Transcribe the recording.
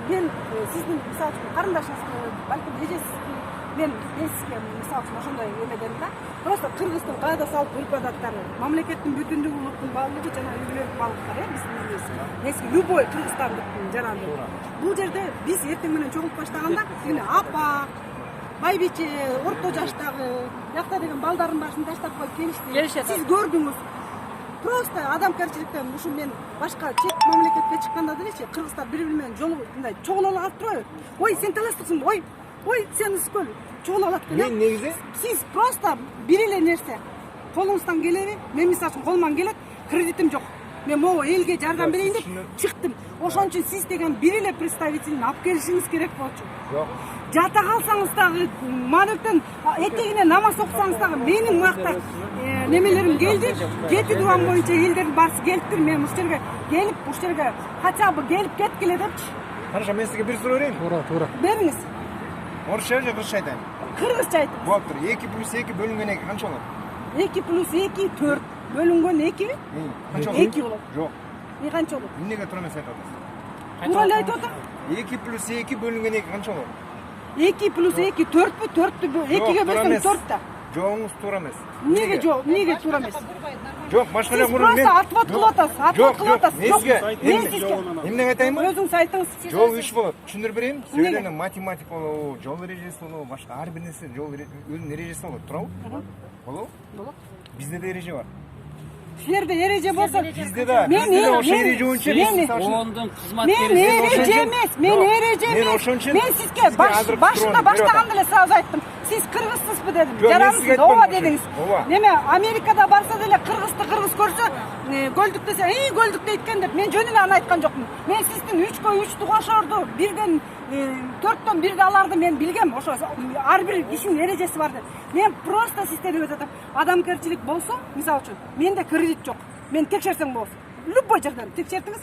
мен сиздин мисалы үчүн карындашыңыз балким эжесиз мен сизге мисалы үчүн ошондой эмеден да просто кыргыздын каада салт урп адаттары мамлекеттин бүтүндүгү улуттун баалыгы жана үлгүлөр баалыктар биздин эски любой кыргызстандыктын жараны бул жерде биз эртең менен чогулуп баштаганда мына апа байбиче орто жаштагы жакта деген балдардын башын таштап коюп келишти сиз көрдүңүз просто адамгерчиликтен ушу мен башка чет мамлекетке чыкканда делечи кыргыздар бири бири менен жолу мындай чогула алып турбайбы ой сен таластыксың ой сен ыскөл чогула алат экен мен негизи сиз просто бир эле нерсе колуңуздан келеби мен мисалы үчүн колуман келет кредитим жок мен могу элге жардам берейин деп чыктым ошон үчүн сиз деген бир эле представителин алып келишиңиз керек болчу жок жата калсаңыз дагы манектен этегине намаз окусаңыз дагы менин макта немелерим келди 7 дубан боюнча элдердин баасы келиптир мен ушул жерге келип ушул жерге хотя бы келип кеткиле депчи хорошо мен сизге бир суроо берейин туура бериңиз орусча же кыргызча айтайын кыргызча айтыңыз болуптур 2+2 бөлүнгөн 2 канча болот 2+2 4 бөлүнгөн 2 канча болот 2 болот жок канча болот эмнеге туура эмес айтып атасыз туура эле айтып атам 2+2 бөлүнгөн 2 канча болот 2+2 4пү 4тү 2ге бөлсөң 4 да жоогуңуз туура эмес эмнеге жок эмнеге туура эмес жок башка эле сиз просто отвод кылып атасыз отвод кылып атасыз мен сизге эмнеге айтайынбы өзүңүз айтыңыз жол 3 болот түшүндүрүп берейинби сөйлөгөндө математика болобу жол эрежеси болобу башка ар бир нерсе жол өзүнүн эрежеси болот туурабы болобу болот бизде да эреже бар силерде эреже болсо бизде да ошо эреже боюнча ондун кызматкери мен эреже эмес мен сизге башында баштаганда эле сразу айттым сиз кыргызсызбы дедим жарансыз ооба дедиңиз неме америкада барса деле кыргызды кыргыз көрсө көлдүк десе көлдүк дейт экен деп мен жөн эле аны айткан жокмун мен сиздин 3кө 3 кошорду бирден 4төн 1 аларды мен билгем ошо ар бир кишинин эрежеси бар деп мен просто сиздерге өтүп атам адамгерчилик болсо мисалы үчүн менде кредит жок мен текшерсең болот любой жерден текшертиңиз